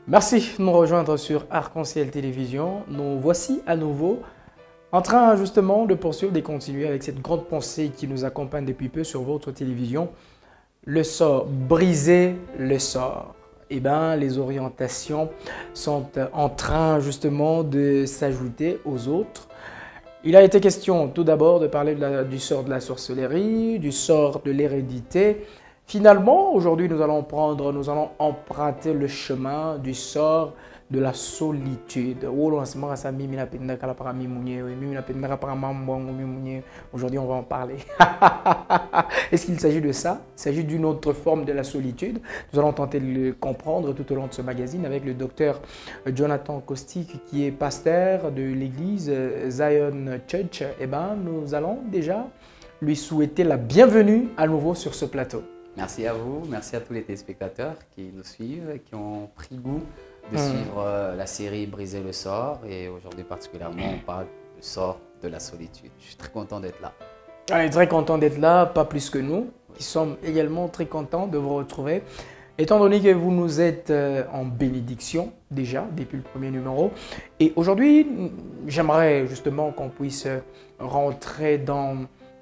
Merci de nous rejoindre sur Arc-en-Ciel Télévision. Nous voici à nouveau en train justement de poursuivre, de continuer avec cette grande pensée qui nous accompagne depuis peu sur votre télévision. Le sort, briser le sort. Eh bien, les orientations sont en train justement de s'ajouter aux autres. Il a été question tout d'abord de parler du sort de la sorcellerie, du sort de l'hérédité. Finalement, aujourd'hui, nous allons emprunter le chemin du sort de la solitude. Aujourd'hui, on va en parler. Est-ce qu'il s'agit de ça? Il s'agit d'une autre forme de la solitude. Nous allons tenter de le comprendre tout au long de ce magazine avec le docteur Jonathan Caustic, qui est pasteur de l'église Zion Church. Eh bien, nous allons déjà lui souhaiter la bienvenue à nouveau sur ce plateau. Merci à vous, merci à tous les téléspectateurs qui nous suivent, qui ont pris goût de suivre la série Briser le sort. Et aujourd'hui particulièrement, on parle du sort de la solitude. Je suis très content d'être là. On est très content d'être là, pas plus que nous, qui sommes également très contents de vous retrouver. Étant donné que vous nous êtes en bénédiction déjà depuis le premier numéro. Et aujourd'hui, j'aimerais justement qu'on puisse rentrer dans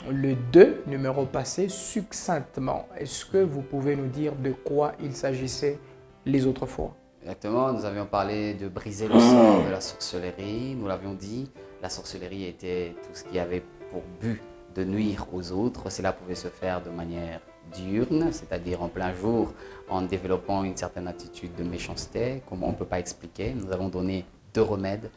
le 2 numéro passé succinctement. Est-ce que vous pouvez nous dire de quoi il s'agissait les autres fois? Exactement, nous avions parlé de briser le sort de la sorcellerie. Nous l'avions dit, la sorcellerie était tout ce qui avait pour but de nuire aux autres. Cela pouvait se faire de manière diurne, c'est-à-dire en plein jour, en développant une certaine attitude de méchanceté, comme on ne peut pas expliquer. Nous avons donné 2 remèdes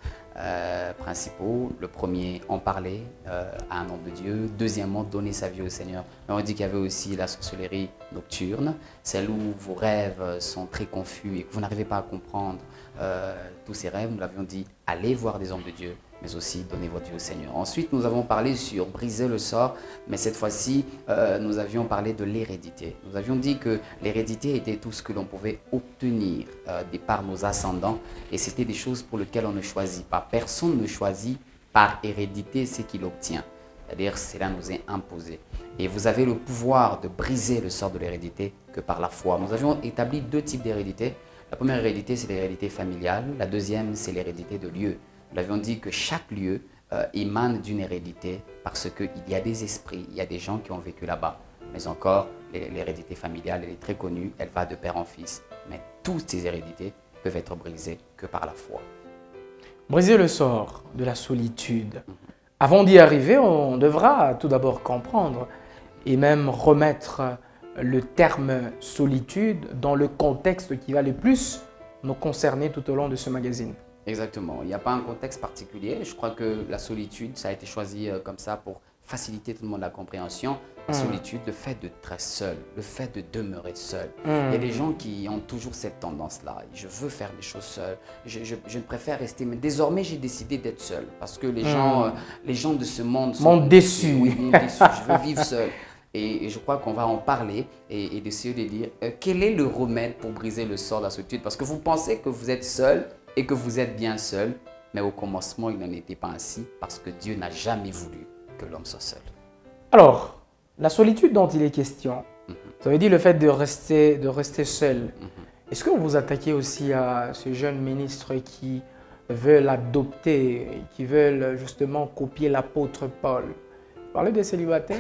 principaux. Le premier, en parler à un homme de Dieu. Deuxièmement, donner sa vie au Seigneur. Mais on dit qu'il y avait aussi la sorcellerie nocturne, celle où vos rêves sont très confus et que vous n'arrivez pas à comprendre tous ces rêves. Nous l'avions dit, allez voir des hommes de Dieu, mais aussi donnez votre vie au Seigneur. Ensuite, nous avons parlé sur briser le sort, mais cette fois-ci, nous avions parlé de l'hérédité. Nous avions dit que l'hérédité était tout ce que l'on pouvait obtenir par nos ascendants, et c'était des choses pour lesquelles on ne choisit pas. Personne ne choisit par hérédité ce qu'il obtient. C'est-à-dire, cela nous est imposé. Et vous avez le pouvoir de briser le sort de l'hérédité que par la foi. Nous avions établi 2 types d'hérédité. La première hérédité, c'est l'hérédité familiale. La deuxième, c'est l'hérédité de lieu. Nous avions dit que chaque lieu émane d'une hérédité parce qu'il y a des esprits, il y a des gens qui ont vécu là-bas. Mais encore, l'hérédité familiale, elle est très connue, elle va de père en fils. Mais toutes ces hérédités peuvent être brisées que par la foi. Briser le sort de la solitude. Avant d'y arriver, on devra tout d'abord comprendre et même remettre le terme solitude dans le contexte qui va le plus nous concerner tout au long de ce magazine. Exactement. Il n'y a pas un contexte particulier. Je crois que la solitude, ça a été choisi comme ça pour faciliter tout le monde la compréhension. La solitude, le fait d'être seul, le fait de demeurer seul. Il y a des gens qui ont toujours cette tendance-là. Je veux faire des choses seul. Je préfère rester. Mais désormais, j'ai décidé d'être seul parce que les gens de ce monde sont déçus. Oui, monde déçus. Je veux vivre seul. Et je crois qu'on va en parler et d'essayer de dire quel est le remède pour briser le sort de la solitude. Parce que vous pensez que vous êtes seul et que vous êtes bien seul, mais au commencement, il n'en était pas ainsi parce que Dieu n'a jamais voulu que l'homme soit seul. Alors, la solitude dont il est question, ça veut dire le fait de rester seul. Est-ce que vous vous attaquez aussi à ce jeune ministre qui veulent adopter, qui veulent justement copier l'apôtre Paul? Vous parlez des célibataires?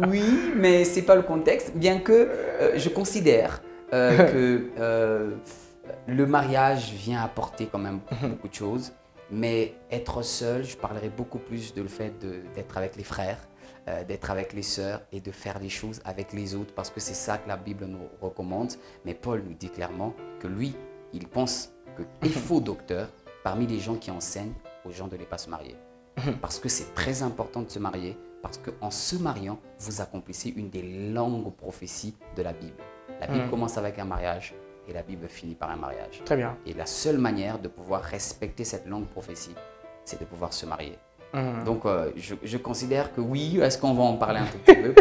Oui, mais ce n'est pas le contexte, bien que je considère que le mariage vient apporter quand même beaucoup de choses, mais être seul, je parlerai beaucoup plus de le fait d'être avec les frères, d'être avec les sœurs et de faire les choses avec les autres parce que c'est ça que la Bible nous recommande. Mais Paul nous dit clairement que lui, il pense qu'il faut docteur parmi les gens qui enseignent aux gens de ne pas se marier. Parce que c'est très important de se marier, parce qu'en se mariant, vous accomplissez une des longues prophéties de la Bible. La Bible commence avec un mariage et la Bible finit par un mariage. Très bien. Et la seule manière de pouvoir respecter cette longue prophétie, c'est de pouvoir se marier. Donc, je considère que oui, est-ce qu'on va en parler un tout petit peu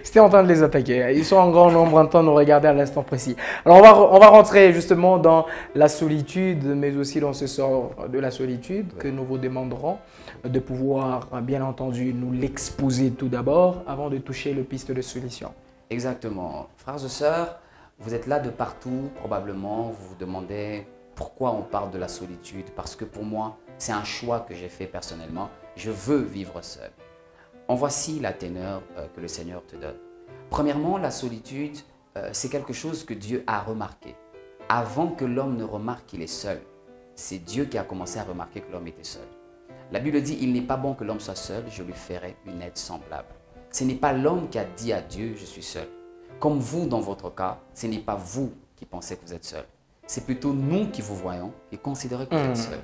C'était en train de les attaquer. Ils sont en grand nombre en train de nous regarder à l'instant précis. Alors, on va rentrer justement dans la solitude, mais aussi dans ce sort de la solitude que nous vous demanderons de pouvoir, bien entendu, nous l'exposer tout d'abord avant de toucher le piste de solution. Exactement. Frères et sœurs, Vous êtes là de partout, probablement, vous vous demandez pourquoi on parle de la solitude. Parce que pour moi, c'est un choix que j'ai fait personnellement. Je veux vivre seul. En voici la teneur que le Seigneur te donne. Premièrement, la solitude, c'est quelque chose que Dieu a remarqué. Avant que l'homme ne remarque qu'il est seul, c'est Dieu qui a commencé à remarquer que l'homme était seul. La Bible dit, il n'est pas bon que l'homme soit seul, je lui ferai une aide semblable. Ce n'est pas l'homme qui a dit à Dieu, je suis seul. Comme vous, dans votre cas, ce n'est pas vous qui pensez que vous êtes seul. C'est plutôt nous qui vous voyons et considérons que vous êtes seul.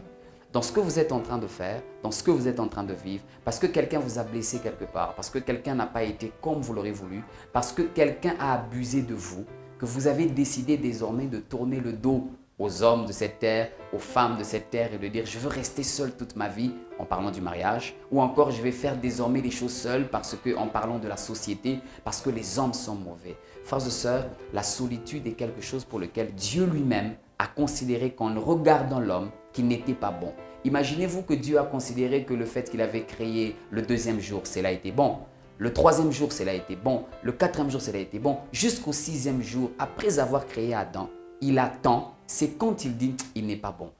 Dans ce que vous êtes en train de faire, dans ce que vous êtes en train de vivre, parce que quelqu'un vous a blessé quelque part, parce que quelqu'un n'a pas été comme vous l'aurez voulu, parce que quelqu'un a abusé de vous, que vous avez décidé désormais de tourner le dos aux hommes de cette terre, aux femmes de cette terre et de dire « je veux rester seul toute ma vie » en parlant du mariage, ou encore « je vais faire désormais les choses seul parce que en parlant de la société, parce que les hommes sont mauvais ». Frères et sœurs, la solitude est quelque chose pour lequel Dieu lui-même a considéré qu'en regardant l'homme, qu'il n'était pas bon. Imaginez-vous que Dieu a considéré que le fait qu'il avait créé le deuxième jour, cela a été bon. Le troisième jour, cela a été bon. Le quatrième jour, cela a été bon. Jusqu'au sixième jour, après avoir créé Adam, il attend. C'est quand il dit il n'est pas bon.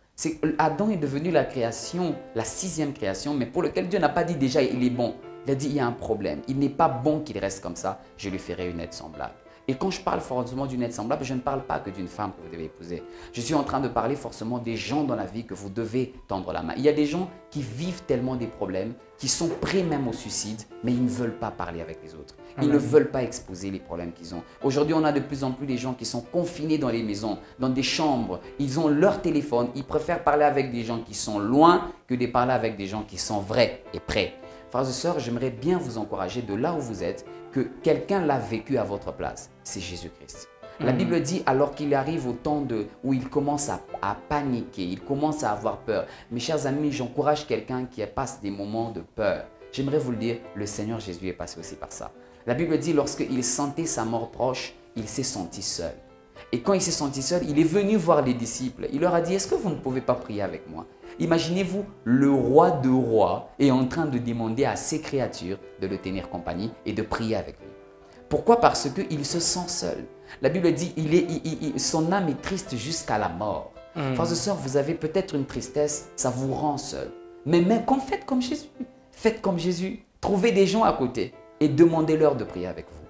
Adam est devenu la création, la sixième création, mais pour lequel Dieu n'a pas dit déjà il est bon. Il a dit il y a un problème. Il n'est pas bon qu'il reste comme ça. Je lui ferai une aide semblable. Et quand je parle forcément d'une aide semblable, je ne parle pas que d'une femme que vous devez épouser. Je suis en train de parler forcément des gens dans la vie que vous devez tendre la main. Il y a des gens qui vivent tellement des problèmes, qui sont prêts même au suicide, mais ils ne veulent pas parler avec les autres. Ils ne veulent pas exposer les problèmes qu'ils ont. Aujourd'hui, on a de plus en plus des gens qui sont confinés dans les maisons, dans des chambres. Ils ont leur téléphone. Ils préfèrent parler avec des gens qui sont loin que de parler avec des gens qui sont vrais et prêts. Frères et sœurs, j'aimerais bien vous encourager de là où vous êtes, que quelqu'un l'a vécu à votre place. C'est Jésus-Christ. La Bible dit, alors qu'il arrive au temps où il commence à paniquer, il commence à avoir peur. Mes chers amis, j'encourage quelqu'un qui passe des moments de peur. J'aimerais vous le dire, le Seigneur Jésus est passé aussi par ça. La Bible dit, lorsqu'il sentait sa mort proche, il s'est senti seul. Et quand il s'est senti seul, il est venu voir les disciples. Il leur a dit, est-ce que vous ne pouvez pas prier avec moi? Imaginez-vous, le roi de rois est en train de demander à ses créatures de le tenir compagnie et de prier avec lui. Pourquoi? Parce qu'il se sent seul. La Bible dit, son âme est triste jusqu'à la mort. Frères et sœurs, vous avez peut-être une tristesse, ça vous rend seul. Mais même quand faites comme Jésus, faites comme Jésus. Trouvez des gens à côté et demandez-leur de prier avec vous.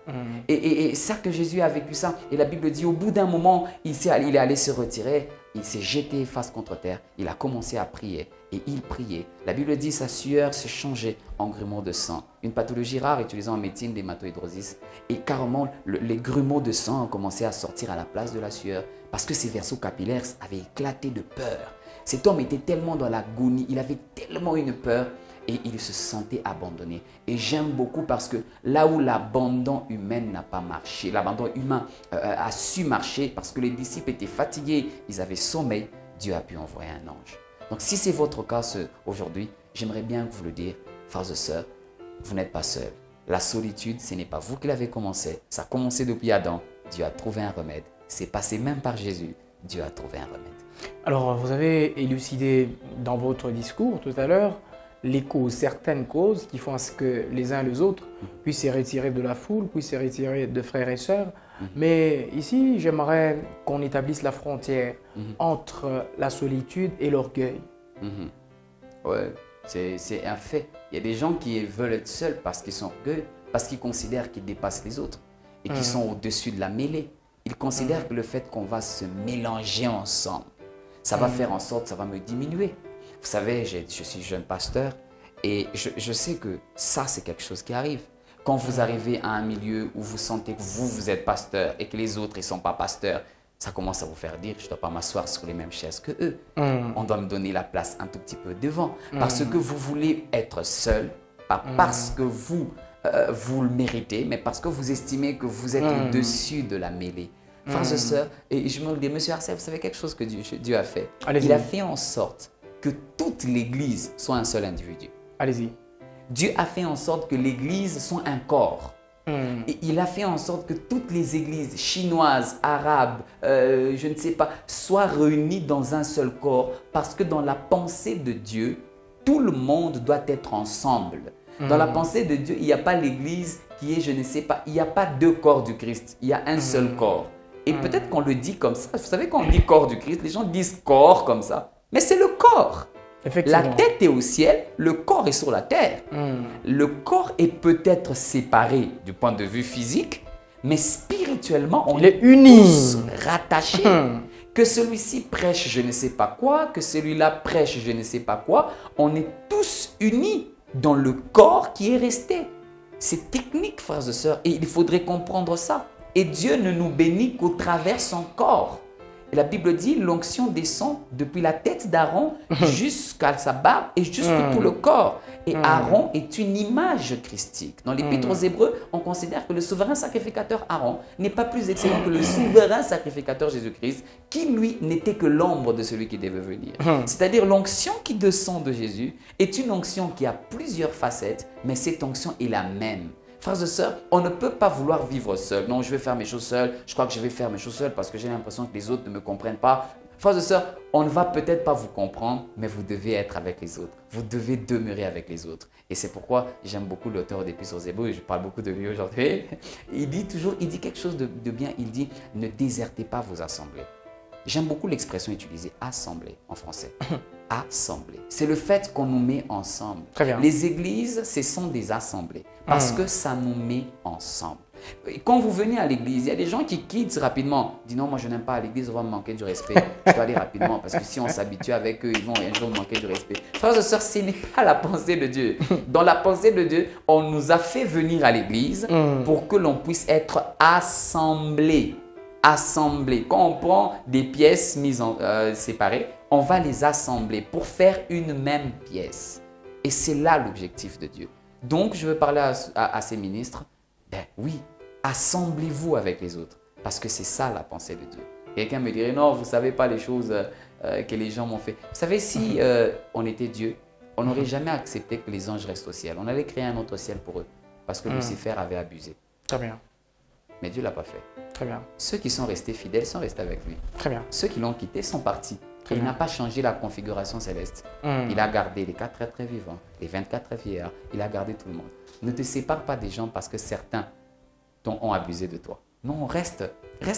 Et ça que Jésus a vécu ça. Et la Bible dit, au bout d'un moment, il est allé se retirer. Il s'est jeté face contre terre. Il a commencé à prier. Et il priait. La Bible dit, sa sueur se changeait en grumeaux de sang. Une pathologie rare utilisée en médecine, l'hématohydrosis. Et carrément, les grumeaux de sang ont commencé à sortir à la place de la sueur. Parce que ses vaisseaux capillaires avaient éclaté de peur. Cet homme était tellement dans l'agonie. Il avait tellement une peur. Et il se sentait abandonné. Et j'aime beaucoup parce que là où l'abandon humain n'a pas marché, l'abandon humain a su marcher parce que les disciples étaient fatigués, ils avaient sommeil, Dieu a pu envoyer un ange. Donc si c'est votre cas aujourd'hui, j'aimerais bien vous le dire, frères et sœurs, vous n'êtes pas seuls. La solitude, ce n'est pas vous qui l'avez commencé, ça a commencé depuis Adam, Dieu a trouvé un remède. C'est passé même par Jésus, Dieu a trouvé un remède. Alors vous avez élucidé dans votre discours tout à l'heure les causes, certaines causes qui font à ce que les uns et les autres puissent se retirer de la foule, puissent se retirer de frères et sœurs. Mais ici, j'aimerais qu'on établisse la frontière entre la solitude et l'orgueil. Ouais, c'est un fait. Il y a des gens qui veulent être seuls parce qu'ils sont orgueilleux, parce qu'ils considèrent qu'ils dépassent les autres et qu'ils sont au-dessus de la mêlée. Ils considèrent que le fait qu'on va se mélanger ensemble, ça va faire en sorte, ça va me diminuer. Vous savez, je suis jeune pasteur et je sais que ça, c'est quelque chose qui arrive. Quand vous arrivez à un milieu où vous sentez que vous êtes pasteur et que les autres, ils ne sont pas pasteurs, ça commence à vous faire dire, je ne dois pas m'asseoir sur les mêmes chaises que eux. On doit me donner la place un tout petit peu devant. Parce que vous voulez être seul, pas parce que vous le méritez, mais parce que vous estimez que vous êtes au-dessus de la mêlée. Frères et sœurs, et je me dis, Monsieur Arcel, vous savez quelque chose que Dieu a fait? Il a fait en sorte que toute l'Église soit un seul individu. Allez-y. Dieu a fait en sorte que l'Église soit un corps. Et il a fait en sorte que toutes les églises chinoises, arabes, je ne sais pas, soient réunies dans un seul corps parce que dans la pensée de Dieu, tout le monde doit être ensemble. Dans la pensée de Dieu, il n'y a pas l'église qui est, je ne sais pas, il n'y a pas deux corps du Christ, il y a un seul corps. Et peut-être qu'on le dit comme ça. Vous savez, quand on dit corps du Christ, les gens disent corps comme ça. Mais c'est le corps. La tête est au ciel, le corps est sur la terre. Le corps est peut-être séparé du point de vue physique, mais spirituellement, on est tous rattachés. Que celui-ci prêche je ne sais pas quoi, que celui-là prêche je ne sais pas quoi, on est tous unis dans le corps qui est resté. C'est technique, frères et sœurs, et il faudrait comprendre ça. Et Dieu ne nous bénit qu'au travers son corps. Et la Bible dit, l'onction descend depuis la tête d'Aaron jusqu'à sa barbe et jusqu'à tout le corps. Et Aaron est une image christique. Dans l'Épître aux Hébreux, on considère que le souverain sacrificateur Aaron n'est pas plus excellent que le souverain sacrificateur Jésus-Christ, qui lui n'était que l'ombre de celui qui devait venir. C'est-à-dire l'onction qui descend de Jésus est une onction qui a plusieurs facettes, mais cette onction est la même. Frères et sœurs, on ne peut pas vouloir vivre seul. Non, je vais faire mes choses seul. Je crois que je vais faire mes choses seul parce que j'ai l'impression que les autres ne me comprennent pas. Frères et sœurs, on ne va peut-être pas vous comprendre, mais vous devez être avec les autres. Vous devez demeurer avec les autres. Et c'est pourquoi j'aime beaucoup l'auteur d'Épîtres aux Hébreux, et je parle beaucoup de lui aujourd'hui. Il dit quelque chose de bien. Il dit, ne désertez pas vos assemblées. J'aime beaucoup l'expression utilisée, assemblée en français. Assemblée. C'est le fait qu'on nous met ensemble. Très bien. Les églises, ce sont des assemblées parce que ça nous met ensemble. Et quand vous venez à l'église, il y a des gens qui quittent rapidement. Ils disent non, moi je n'aime pas à l'église, on va me manquer du respect. Je dois aller rapidement parce que si on s'habitue avec eux, ils vont un jour me manquer du respect. Frères et sœurs, ce n'est pas la pensée de Dieu. Dans la pensée de Dieu, on nous a fait venir à l'église pour que l'on puisse être assemblés. Assembler. Quand on prend des pièces séparées, on va les assembler pour faire une même pièce. Et c'est là l'objectif de Dieu. Donc, je veux parler à ces ministres. Ben oui, assemblez-vous avec les autres. Parce que c'est ça la pensée de Dieu. Quelqu'un me dirait, non, vous ne savez pas les choses que les gens m'ont fait. Vous savez, si on était Dieu, on n'aurait jamais accepté que les anges restent au ciel. On allait créer un autre ciel pour eux. Parce que Lucifer avait abusé. Très bien. Mais Dieu ne l'a pas fait. Très bien. Ceux qui sont restés fidèles sont restés avec lui. Très bien. Ceux qui l'ont quitté sont partis. Il n'a pas changé la configuration céleste. Il a gardé les 4 êtres vivants, les 24 vieillards. Il a gardé tout le monde. Ne te sépare pas des gens parce que certains ont abusé de toi. Non, reste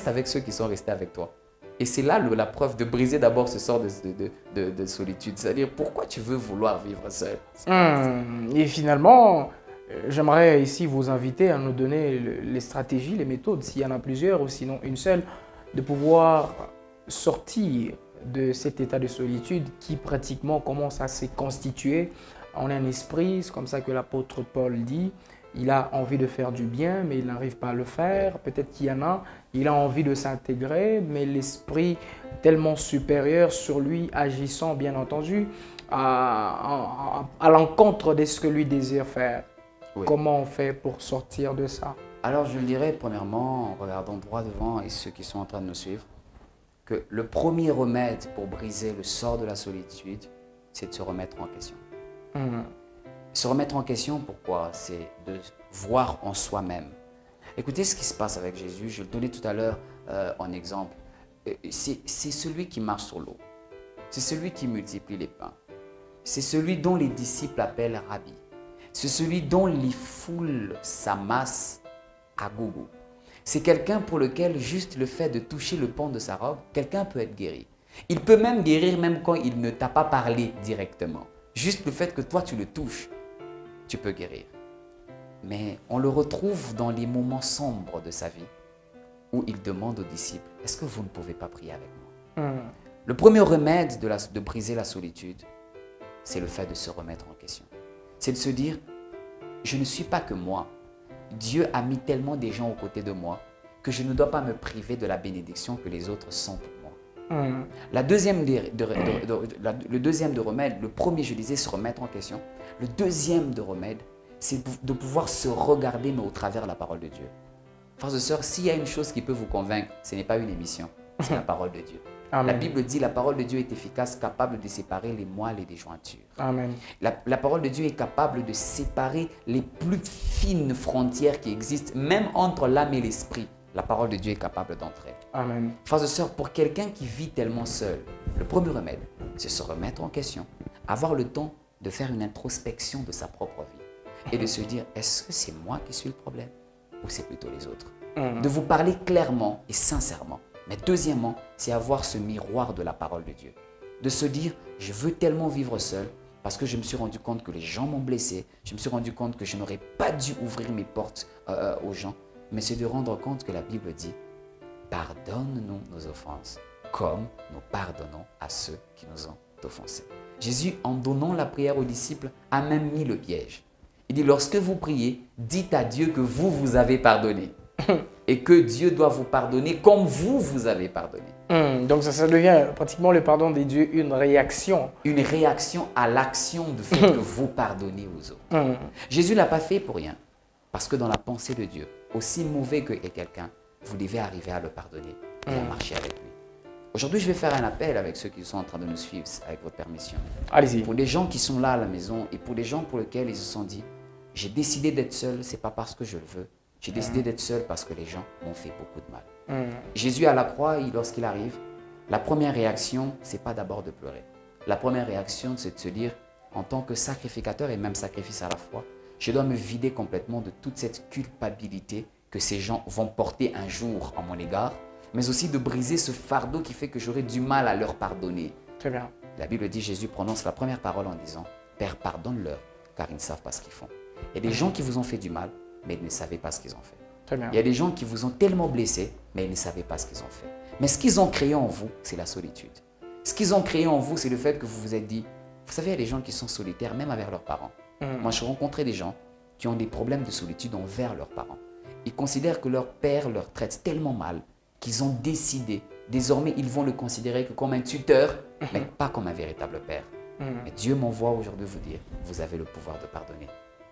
avec ceux qui sont restés avec toi. Et c'est là la preuve de briser d'abord ce sort de solitude. C'est-à-dire, pourquoi tu veux vouloir vivre seul? Et finalement, j'aimerais ici vous inviter à nous donner les stratégies, les méthodes, s'il y en a plusieurs ou sinon une seule, de pouvoir sortir de cet état de solitude qui pratiquement commence à se constituer en un esprit. C'est comme ça que l'apôtre Paul dit. Il a envie de faire du bien, mais il n'arrive pas à le faire. Peut-être qu'il y en a, il a envie de s'intégrer, mais l'esprit tellement supérieur sur lui, agissant bien entendu à l'encontre de ce que lui désire faire. Oui. Comment on fait pour sortir de ça? Alors je le dirais premièrement, en regardant droit devant et ceux qui sont en train de nous suivre, que le premier remède pour briser le sort de la solitude, c'est de se remettre en question. Se remettre en question, pourquoi? C'est de voir en soi-même. Écoutez ce qui se passe avec Jésus, je le donnais tout à l'heure en exemple. C'est celui qui marche sur l'eau. C'est celui qui multiplie les pains. C'est celui dont les disciples appellent Rabbi. C'est celui dont les foules s'amassent à gogo. C'est quelqu'un pour lequel juste le fait de toucher le pan de sa robe, quelqu'un peut être guéri. Il peut même guérir même quand il ne t'a pas parlé directement. Juste le fait que toi tu le touches, tu peux guérir. Mais on le retrouve dans les moments sombres de sa vie où il demande aux disciples, est-ce que vous ne pouvez pas prier avec moi? Le premier remède de briser la solitude, c'est le fait de se remettre en question. C'est de se dire, je ne suis pas que moi. Dieu a mis tellement des gens aux côtés de moi que je ne dois pas me priver de la bénédiction que les autres sont pour moi. Le deuxième de remède, le premier je disais se remettre en question. Le deuxième de remède, c'est de pouvoir se regarder mais au travers de la parole de Dieu. Frères et sœurs, s'il y a une chose qui peut vous convaincre, ce n'est pas une émission, c'est la parole de Dieu. Amen. La Bible dit la parole de Dieu est efficace, capable de séparer les moelles et les jointures. Amen. La parole de Dieu est capable de séparer les plus fines frontières qui existent, même entre l'âme et l'esprit. La parole de Dieu est capable d'entrer. Amen. Frères et sœurs, pour quelqu'un qui vit tellement seul, le premier remède, c'est se remettre en question, avoir le temps de faire une introspection de sa propre vie et de se dire, est-ce que c'est moi qui suis le problème ou c'est plutôt les autres? de vous parler clairement et sincèrement. Mais deuxièmement, c'est avoir ce miroir de la parole de Dieu. De se dire, je veux tellement vivre seul parce que je me suis rendu compte que les gens m'ont blessé. Je me suis rendu compte que je n'aurais pas dû ouvrir mes portes aux gens. Mais c'est de rendre compte que la Bible dit, pardonne-nous nos offenses comme nous pardonnons à ceux qui nous ont offensés. Jésus, en donnant la prière aux disciples, a même mis le piège. Il dit, lorsque vous priez, dites à Dieu que vous avez pardonné. Et que Dieu doit vous pardonner comme vous avez pardonné. Donc ça devient pratiquement le pardon de Dieu une réaction. Une réaction à l'action de fait que vous pardonnez aux autres. Jésus ne l'a pas fait pour rien. Parce que dans la pensée de Dieu, aussi mauvais que est quelqu'un, vous devez arriver à le pardonner et à marcher avec lui. Aujourd'hui, je vais faire un appel avec ceux qui sont en train de nous suivre, avec votre permission. Allez-y. Pour les gens qui sont là à la maison et pour les gens pour lesquels ils se sont dit, j'ai décidé d'être seul, ce n'est pas parce que je le veux. J'ai décidé d'être seul parce que les gens m'ont fait beaucoup de mal. Jésus à la croix, lorsqu'il arrive, la première réaction, ce n'est pas d'abord de pleurer. La première réaction, c'est de se dire, en tant que sacrificateur et même sacrifice à la fois, je dois me vider complètement de toute cette culpabilité que ces gens vont porter un jour en mon égard, mais aussi de briser ce fardeau qui fait que j'aurai du mal à leur pardonner. Très bien. La Bible dit, Jésus prononce la première parole en disant, Père, pardonne-leur, car ils ne savent pas ce qu'ils font. Il y a des gens qui vous ont fait du mal, mais ils ne savaient pas ce qu'ils ont fait. Très bien. Il y a des gens qui vous ont tellement blessé, mais ils ne savaient pas ce qu'ils ont fait. Mais ce qu'ils ont créé en vous, c'est la solitude. Ce qu'ils ont créé en vous, c'est le fait que vous vous êtes dit, vous savez, il y a des gens qui sont solitaires, même avec leurs parents. Moi, je rencontrais des gens qui ont des problèmes de solitude envers leurs parents. Ils considèrent que leur père leur traite tellement mal qu'ils ont décidé, désormais, ils vont le considérer que comme un tuteur, mais pas comme un véritable père. Mais Dieu m'envoie aujourd'hui vous dire, vous avez le pouvoir de pardonner.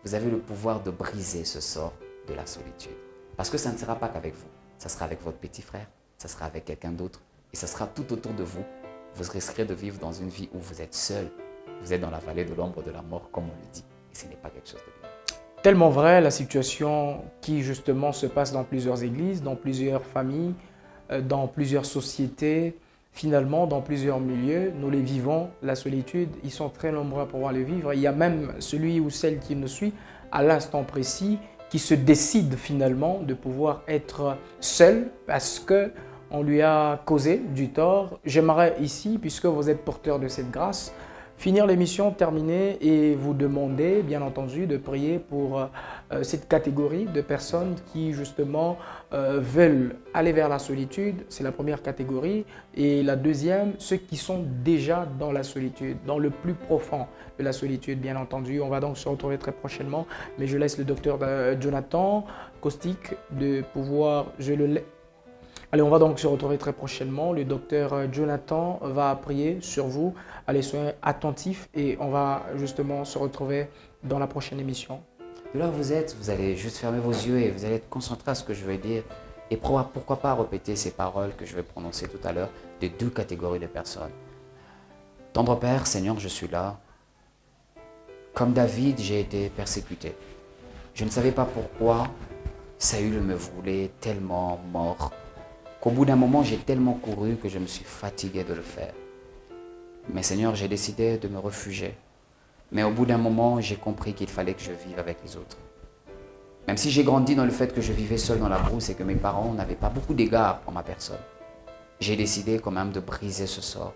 Vous avez le pouvoir de briser ce sort de la solitude. Parce que ça ne sera pas qu'avec vous. Ça sera avec votre petit frère, ça sera avec quelqu'un d'autre. Et ça sera tout autour de vous. Vous risquerez de vivre dans une vie où vous êtes seul. Vous êtes dans la vallée de l'ombre de la mort, comme on le dit. Et ce n'est pas quelque chose de bien. Tellement vrai, la situation qui justement se passe dans plusieurs églises, dans plusieurs familles, dans plusieurs sociétés, finalement dans plusieurs milieux, nous les vivons. La solitude, ils sont très nombreux à pouvoir le vivre. Il y a même celui ou celle qui nous suit à l'instant précis qui se décide finalement de pouvoir être seul parce qu'on lui a causé du tort. J'aimerais ici, puisque vous êtes porteur de cette grâce, finir l'émission, terminer et vous demander, bien entendu, de prier pour cette catégorie de personnes qui, justement, veulent aller vers la solitude. C'est la première catégorie. Et la deuxième, ceux qui sont déjà dans la solitude, dans le plus profond de la solitude, bien entendu. On va donc se retrouver très prochainement. Mais je laisse le docteur Jonathan Caustic de pouvoir... Allez, on va donc se retrouver très prochainement. Le docteur Jonathan va prier sur vous. Allez, soyez attentifs et on va justement se retrouver dans la prochaine émission. De là où vous êtes, vous allez juste fermer vos yeux et vous allez être concentré à ce que je vais dire. Et pourquoi pas répéter ces paroles que je vais prononcer tout à l'heure de deux catégories de personnes. Tendre Père, Seigneur, je suis là. Comme David, j'ai été persécuté. Je ne savais pas pourquoi Saül me voulait tellement mort. Qu'au bout d'un moment, j'ai tellement couru que je me suis fatigué de le faire. Mais Seigneur, j'ai décidé de me réfugier. Mais au bout d'un moment, j'ai compris qu'il fallait que je vive avec les autres. Même si j'ai grandi dans le fait que je vivais seul dans la brousse et que mes parents n'avaient pas beaucoup d'égard pour ma personne, j'ai décidé quand même de briser ce sort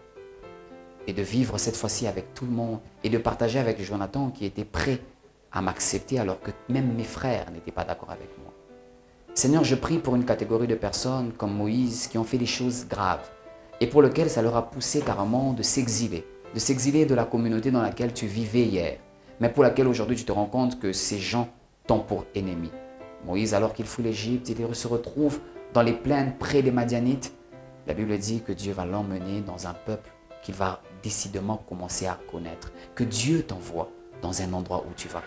et de vivre cette fois-ci avec tout le monde et de partager avec Jonathan qui était prêt à m'accepter alors que même mes frères n'étaient pas d'accord avec moi. Seigneur, je prie pour une catégorie de personnes comme Moïse qui ont fait des choses graves et pour lesquelles ça leur a poussé carrément de s'exiler de la communauté dans laquelle tu vivais hier, mais pour laquelle aujourd'hui tu te rends compte que ces gens t'ont pour ennemi. Moïse, alors qu'il fuit l'Égypte, il se retrouve dans les plaines près des Madianites. La Bible dit que Dieu va l'emmener dans un peuple qu'il va décidément commencer à connaître, que Dieu t'envoie dans un endroit où tu vas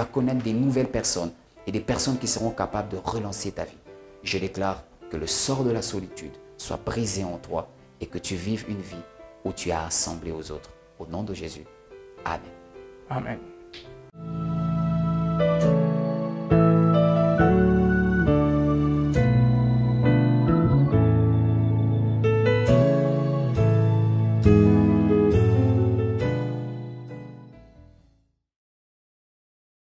connaître des nouvelles personnes et des personnes qui seront capables de relancer ta vie. Je déclare que le sort de la solitude soit brisé en toi et que tu vives une vie où tu as assemblé aux autres. Au nom de Jésus. Amen. Amen.